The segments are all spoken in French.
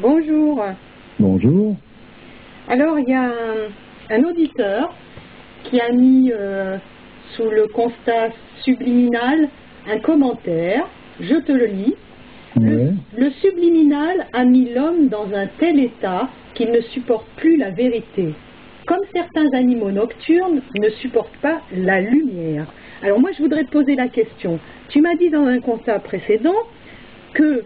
Bonjour. Bonjour. Alors, il y a un auditeur qui a mis sous le constat subliminal un commentaire. Je te le lis. Oui. Le subliminal a mis l'homme dans un tel état qu'il ne supporte plus la vérité. Comme certains animaux nocturnes ne supportent pas la lumière. Alors moi, je voudrais te poser la question. Tu m'as dit dans un constat précédent que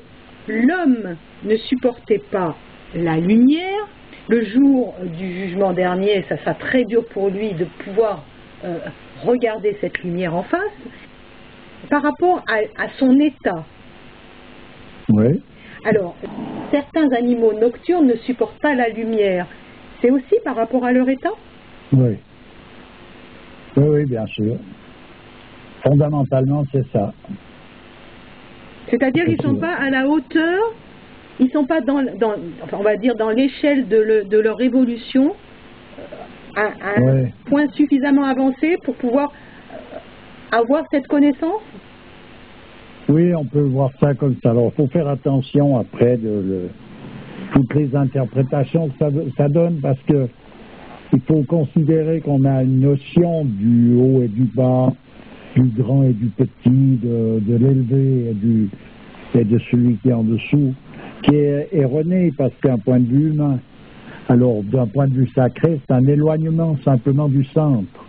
l'homme ne supportait pas la lumière. Le jour du jugement dernier, ça sera très dur pour lui de pouvoir regarder cette lumière en face. Par rapport à son état. Oui. Alors, certains animaux nocturnes ne supportent pas la lumière. C'est aussi par rapport à leur état? Oui. Oui, bien sûr. Fondamentalement, c'est ça. C'est-à-dire qu'ils ne sont pas à la hauteur, ils ne sont pas enfin, on va dire dans l'échelle de leur évolution à un point suffisamment avancé pour pouvoir avoir cette connaissance? Oui, on peut voir ça comme ça. Alors, il faut faire attention après toutes les interprétations que ça donne, parce que il faut considérer qu'on a une notion du haut et du bas, du grand et du petit, de l'élevé et de celui qui est en dessous, qui est erronée, parce qu'un point de vue humain, alors d'un point de vue sacré, c'est un éloignement simplement du centre.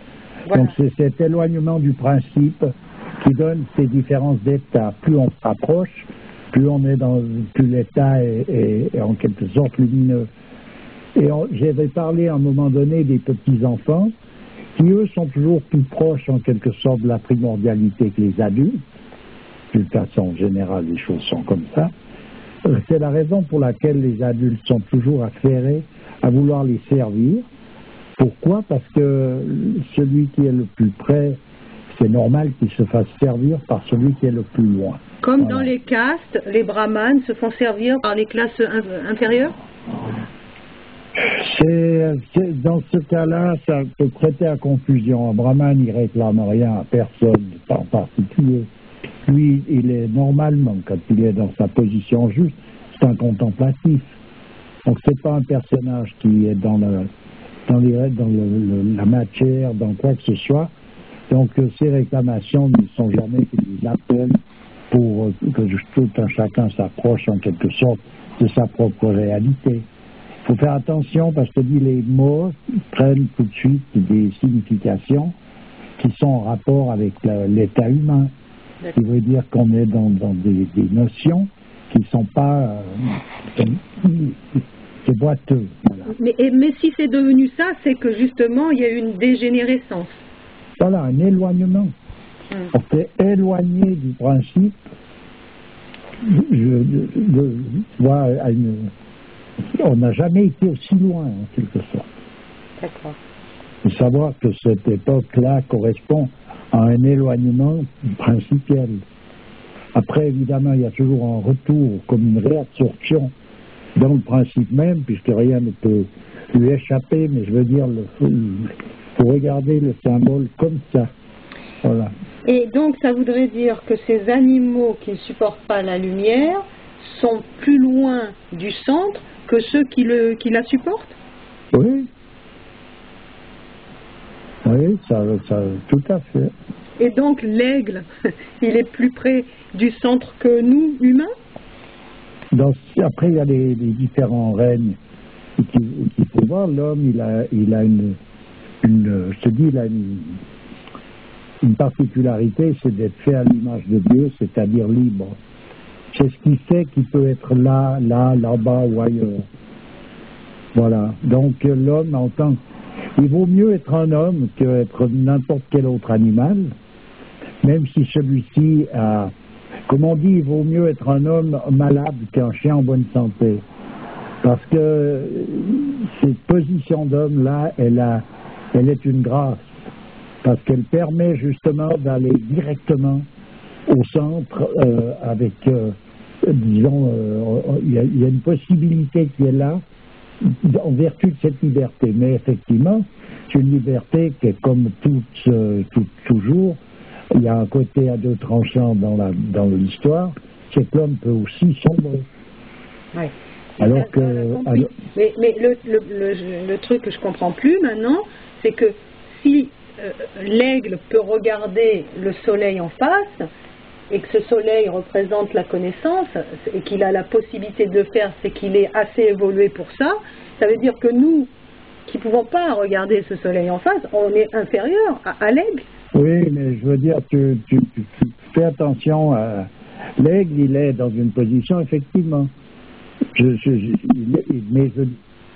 Voilà. Donc c'est cet éloignement du principe qui donne ces différences d'état. Plus on s'approche, plus l'état est en quelque sorte lumineux. Et j'avais parlé à un moment donné des petits-enfants, qui eux sont toujours plus proches en quelque sorte de la primordialité que les adultes. De toute façon, en général, les choses sont comme ça. C'est la raison pour laquelle les adultes sont toujours affairés à vouloir les servir. Pourquoi? Parce que celui qui est le plus près, c'est normal qu'il se fasse servir par celui qui est le plus loin. Comme dans les castes, les brahmanes se font servir par les classes inférieures? Dans ce cas-là, ça peut prêter à confusion. Un brahmane, il réclame rien à personne en particulier. Lui, il est normalement, quand il est dans sa position juste, c'est un contemplatif. Donc c'est pas un personnage qui est dans la matière, dans quoi que ce soit. Donc ces réclamations ne sont jamais que des appels pour que tout un chacun s'approche en quelque sorte de sa propre réalité. Il faut faire attention parce que les mots prennent tout de suite des significations qui sont en rapport avec l'état humain. Ce qui veut dire qu'on est dans des notions qui ne sont pas c'est boiteux. Voilà. Mais si c'est devenu ça, c'est que justement il y a eu une dégénérescence. Voilà, un éloignement. On s'est éloigné du principe. On n'a jamais été aussi loin, en quelque sorte. D'accord. Il faut savoir que cette époque-là correspond à un éloignement principiel. Après, évidemment, il y a toujours un retour, comme une réabsorption dans le principe même, puisque rien ne peut lui échapper, mais je veux dire, il faut regarder le symbole comme ça. Voilà. Et donc, ça voudrait dire que ces animaux qui ne supportent pas la lumière sont plus loin du centre que ceux qui la supportent? Oui. Oui, ça, tout à fait. Et donc, l'aigle, il est plus près du centre que nous, humains? Après, il y a les différents règnes qu'il faut voir. L'homme, il a une particularité, c'est d'être fait à l'image de Dieu, c'est-à-dire libre. C'est ce qui fait qu'il peut être là-bas ou ailleurs. Voilà. Donc l'homme, il vaut mieux être un homme qu'être n'importe quel autre animal, même si celui-ci a, comme on dit, il vaut mieux être un homme malade qu'un chien en bonne santé. Parce que cette position d'homme-là, elle est une grâce. Parce qu'elle permet justement d'aller directement au centre avec, disons, il y a une possibilité qui est là en vertu de cette liberté. Mais effectivement, c'est une liberté qui est comme toujours, il y a un côté à deux tranchants dans l'histoire, c'est que l'homme peut aussi sombrer. Oui. Alors que... Alors... Mais le truc que je comprends plus maintenant, c'est que si l'aigle peut regarder le soleil en face, et que ce soleil représente la connaissance, et qu'il a la possibilité de le faire, c'est qu'il est assez évolué pour ça, ça veut dire que nous, qui ne pouvons pas regarder ce soleil en face, on est inférieur à l'aigle. Oui, mais je veux dire, tu fais attention à... L'aigle, il est dans une position, effectivement. Mais il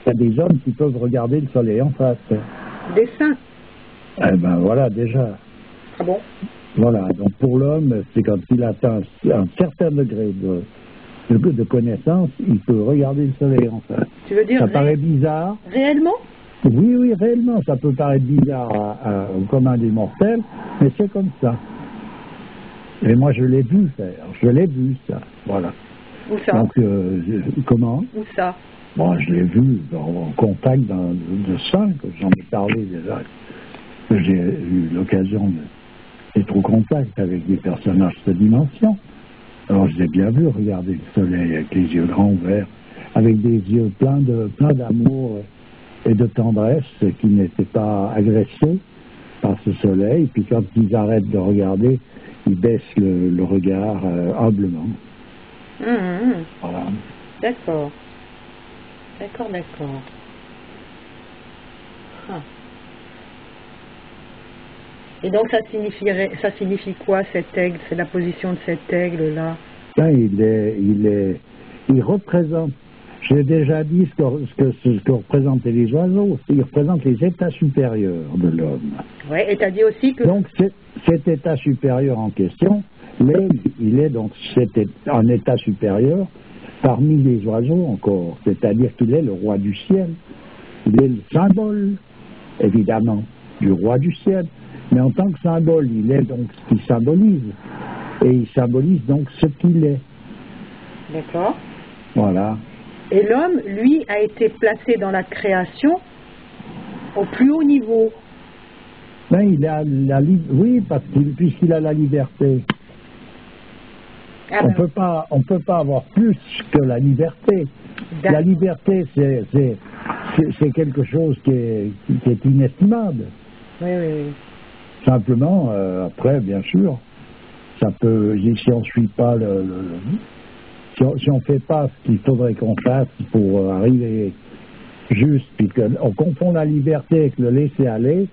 y a des hommes qui peuvent regarder le soleil en face. Des saints. Eh ben voilà, déjà. Ah bon? Voilà, donc pour l'homme, c'est quand il atteint un certain degré de connaissance, il peut regarder le soleil en face. Tu veux dire... Ça paraît bizarre. Réellement? Oui, réellement, ça peut paraître bizarre au commun des mortels, mais c'est comme ça. Et moi, je l'ai vu faire, voilà. Où ça? Donc, comment? Où ça? Bon, je l'ai vu en contact de ça, que j'en ai parlé déjà, que j'ai eu l'occasion d'être au contact avec des personnages de cette dimension. Alors, je l'ai bien vu regarder le soleil avec les yeux grands ouverts, avec des yeux pleins d'amour et de tendresse, qui n'étaient pas agressés par ce soleil. Puis quand ils arrêtent de regarder, ils baissent le regard humblement. Voilà. D'accord. Ah. Et donc ça signifie quoi cet aigle? C'est la position de cet aigle là? Il représente. J'ai déjà dit ce que représentaient les oiseaux. Il représente les états supérieurs de l'homme. Oui, et tu as dit aussi que... Donc cet état supérieur en question, l'aigle, il est donc un état supérieur parmi les oiseaux encore. C'est-à-dire qu'il est le roi du ciel. Il est le symbole, évidemment, du roi du ciel. Mais en tant que symbole, il est donc ce qu'il symbolise. Et il symbolise donc ce qu'il est. D'accord. Voilà. Et l'homme, lui, a été placé dans la création au plus haut niveau. Ben, oui, puisqu'il a la liberté. Ah on peut pas avoir plus que la liberté. La liberté, c'est quelque chose qui est inestimable. Oui. Simplement, après, bien sûr, ça peut, si on ne suit pas si on ne fait pas ce qu'il faudrait qu'on fasse pour arriver juste, puis qu'on confond la liberté avec le laisser aller,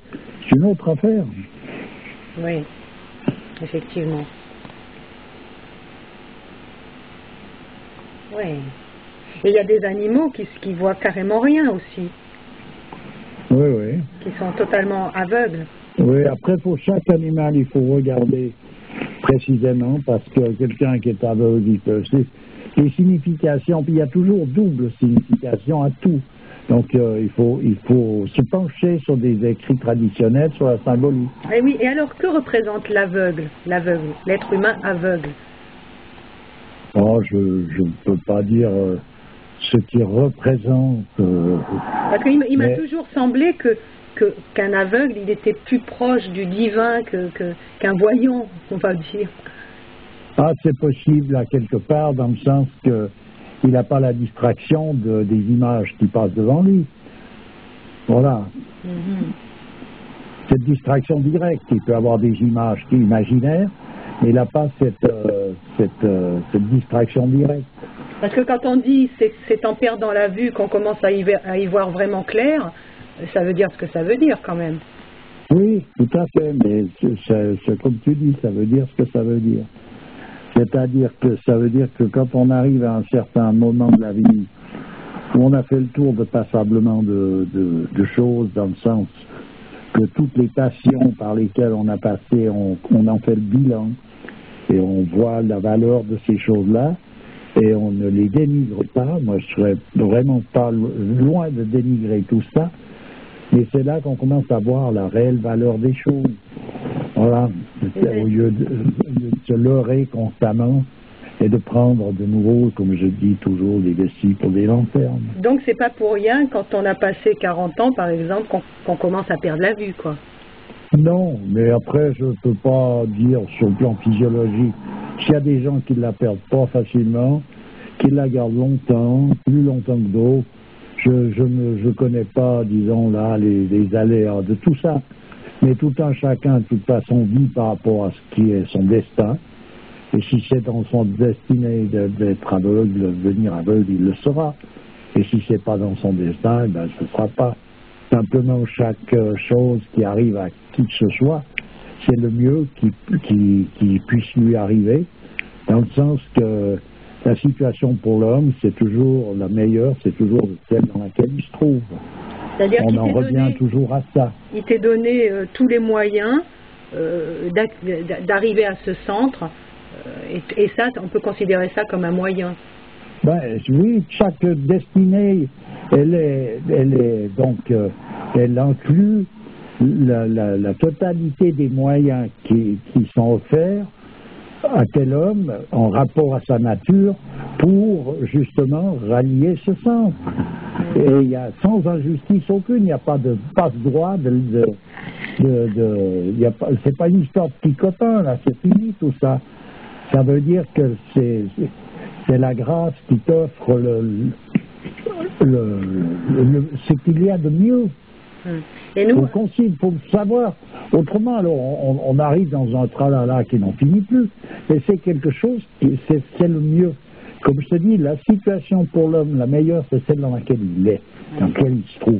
c'est une autre affaire. Oui, effectivement. Oui. Et il y a des animaux qui voient carrément rien aussi. Oui. Qui sont totalement aveugles. Oui, après, pour chaque animal, il faut regarder précisément, parce que quelqu'un qui est aveugle, il peut... Les significations, puis il y a toujours double signification à tout. Donc il faut se pencher sur des écrits traditionnels, sur la symbolique. Et oui, et alors que représente l'aveugle, l'être humain aveugle? Oh, je ne peux pas dire ce qu'il représente. Parce qu'il m'a toujours semblé qu'un aveugle, il était plus proche du divin qu'un voyant, on va dire. Ah, c'est possible à quelque part, dans le sens qu'il n'a pas la distraction des images qui passent devant lui. Voilà. Cette distraction directe, il peut avoir des images imaginaires, mais il n'a pas cette distraction directe. Parce que quand on dit c'est en perdant la vue qu'on commence à y voir vraiment clair, ça veut dire ce que ça veut dire quand même. Oui, tout à fait, mais c'est comme tu dis, ça veut dire ce que ça veut dire. C'est-à-dire que ça veut dire que quand on arrive à un certain moment de la vie où on a fait le tour de passablement de choses, dans le sens que toutes les passions par lesquelles on a passé, on en fait le bilan et on voit la valeur de ces choses-là et on ne les dénigre pas. Moi, je serais vraiment pas loin de dénigrer tout ça, mais c'est là qu'on commence à voir la réelle valeur des choses. Voilà, au lieu de se leurrer constamment et de prendre de nouveau, comme je dis toujours, des vessies pour des lanternes. Donc c'est pas pour rien quand on a passé 40 ans, par exemple, qu'on commence à perdre la vue, quoi. Non, mais après, je ne peux pas dire sur le plan physiologique. S'il y a des gens qui ne la perdent pas facilement, qui la gardent longtemps, plus longtemps que d'autres. Je connais pas, disons là, les aléas de tout ça. Mais tout un chacun, de toute façon, vit par rapport à ce qui est son destin. Et si c'est dans son destinée d'être aveugle, de devenir aveugle, il le sera. Et si c'est pas dans son destin, ben, ce ne sera pas. Simplement, chaque chose qui arrive à qui que ce soit, c'est le mieux qui puisse lui arriver, dans le sens que la situation pour l'homme, c'est toujours la meilleure, c'est toujours celle dans laquelle il se trouve. On en revient toujours à ça. Il t'est donné tous les moyens d'arriver à ce centre, et ça, on peut considérer ça comme un moyen. Ben, oui, chaque destinée, elle inclut la totalité des moyens qui sont offerts à tel homme en rapport à sa nature pour justement rallier ce centre. Et il y a sans injustice aucune, il n'y a pas de passe-droit, c'est pas une histoire de petit copain, là, c'est fini tout ça. Ça veut dire que c'est la grâce qui t'offre ce qu'il y a de mieux. Et nous, il faut le savoir. Autrement, alors, on arrive dans un tralala qui n'en finit plus. Et c'est quelque chose, c'est le mieux. Comme je te dis, la situation pour l'homme, la meilleure, c'est celle dans laquelle il est, dans laquelle il se trouve.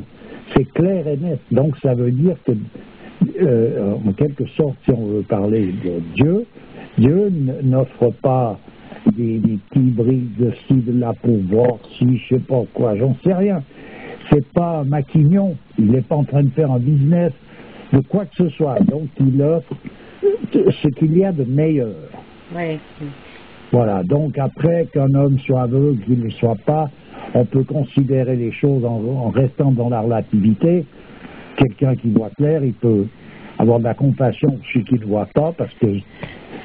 C'est clair et net. Donc, ça veut dire que, en quelque sorte, si on veut parler de Dieu n'offre pas des petits briques de ci, de là pour voir si, je sais pas quoi, j'en sais rien. C'est pas maquignon, il n'est pas en train de faire un business de quoi que ce soit. Donc il offre ce qu'il y a de meilleur. Oui. Voilà, donc après qu'un homme soit aveugle, qu'il ne le soit pas, on peut considérer les choses en restant dans la relativité. Quelqu'un qui voit clair, il peut avoir de la compassion pour celui qui ne voit pas, parce que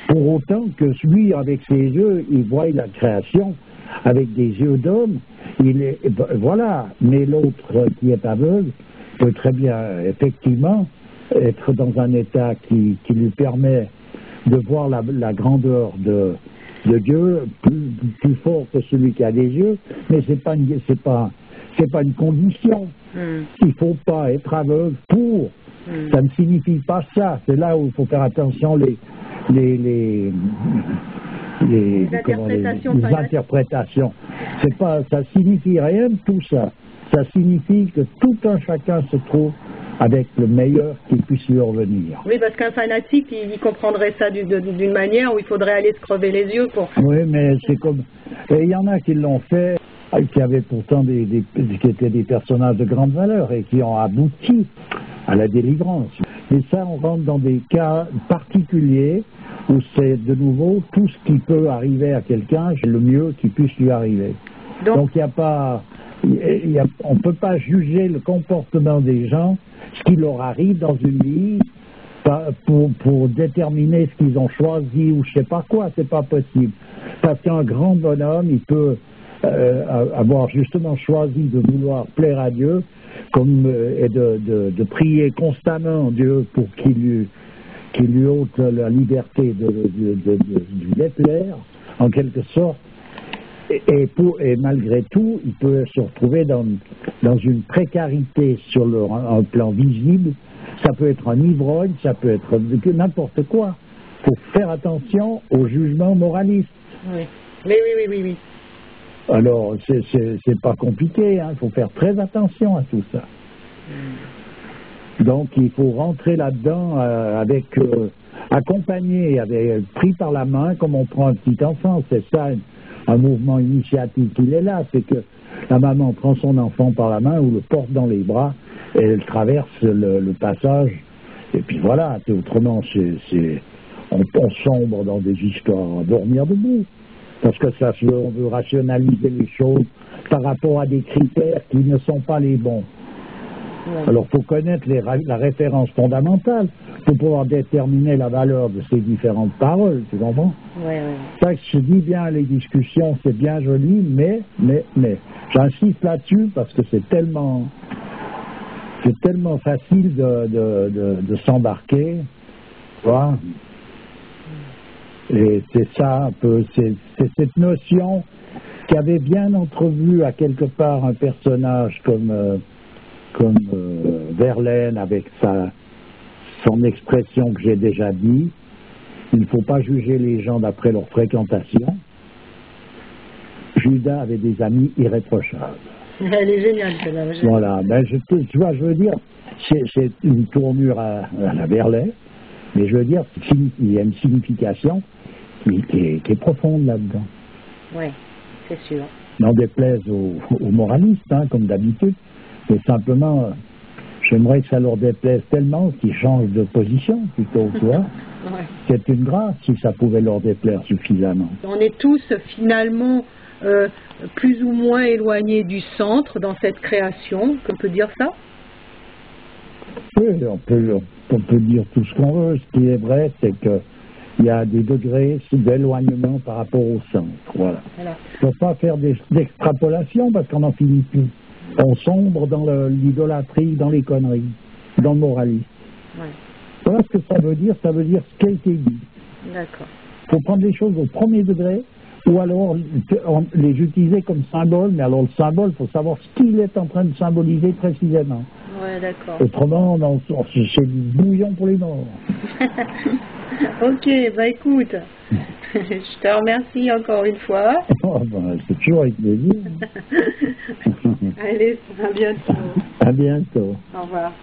pour autant que lui, avec ses yeux, il voit la création avec des yeux d'homme, voilà. Mais l'autre qui est aveugle peut très bien, effectivement, être dans un état qui lui permet de voir la grandeur de Dieu plus fort que celui qui a des yeux, mais c'est pas une condition. Il faut pas être aveugle pour. Ça ne signifie pas ça. C'est là où il faut faire attention les interprétations. C'est pas, ça signifie rien de tout ça. Ça signifie que tout un chacun se trouve avec le meilleur qui puisse lui revenir. Oui, parce qu'un fanatique, il comprendrait ça d'une manière où il faudrait aller se crever les yeux pour... Oui, mais c'est comme... Et il y en a qui l'ont fait, qui avaient pourtant qui étaient des personnages de grande valeur et qui ont abouti à la délivrance. Et ça, on rentre dans des cas particuliers où c'est de nouveau tout ce qui peut arriver à quelqu'un, c'est le mieux qui puisse lui arriver. Donc il n'y a pas... on ne peut pas juger le comportement des gens, ce qui leur arrive dans une vie, pour déterminer ce qu'ils ont choisi ou je sais pas quoi, c'est pas possible. Parce qu'un grand bonhomme, il peut avoir justement choisi de vouloir plaire à Dieu et de prier constamment Dieu pour qu'il lui ôte la liberté d'être plaire, en quelque sorte. Et malgré tout, il peut se retrouver dans une précarité sur un plan visible. Ça peut être un ivrogne, ça peut être n'importe quoi. Il faut faire attention au jugement moraliste. Oui. Oui. Alors, c'est pas compliqué, hein. Il faut faire très attention à tout ça. Donc, il faut rentrer là-dedans accompagné, pris par la main, comme on prend un petit enfant. C'est ça, un mouvement initiatique qu'il est là, c'est que la maman prend son enfant par la main ou le porte dans les bras et elle traverse le passage et puis voilà, autrement on sombre dans des histoires à dormir debout parce que on veut rationaliser les choses par rapport à des critères qui ne sont pas les bons. Alors il faut connaître la référence fondamentale pour pouvoir déterminer la valeur de ces différentes paroles, tu comprends? Oui. Ça, je dis bien, les discussions, c'est bien joli, mais, j'insiste là-dessus parce que c'est tellement facile de s'embarquer, tu vois? Et c'est ça un peu, c'est cette notion qui avait bien entrevu à quelque part un personnage comme Verlaine avec son expression que j'ai déjà dit, il ne faut pas juger les gens d'après leur fréquentation. Judas avait des amis irréprochables. Elle est géniale, celle-là. Voilà, ben tu vois, je veux dire, c'est une tournure à la Verlaine, mais je veux dire, il y a une signification qui est profonde là-dedans. Oui, c'est sûr. N'en déplaise aux moralistes, hein, comme d'habitude, mais simplement, j'aimerais que ça leur déplaise tellement qu'ils changent de position, plutôt, tu vois. Ouais. C'est une grâce si ça pouvait leur déplaire suffisamment. On est tous finalement plus ou moins éloignés du centre dans cette création, on peut dire ça? Oui, on peut dire tout ce qu'on veut. Ce qui est vrai, c'est qu'il y a des degrés d'éloignement par rapport au centre. Voilà. Il ne faut pas faire d'extrapolation parce qu'on n'en finit plus. On sombre dans l'idolâtrie, dans les conneries, dans le moralisme. Ouais. Voilà ce que ça veut dire ce qui a été dit. D'accord. Il faut prendre les choses au premier degré ou alors les utiliser comme symbole, mais alors le symbole, il faut savoir ce qu'il est en train de symboliser précisément. Ouais, d'accord. Autrement, c'est du bouillon pour les morts. Ok, bah écoute, je te remercie encore une fois. Oh, ben, c'est toujours avec plaisir. Allez, à bientôt. À bientôt. Au revoir.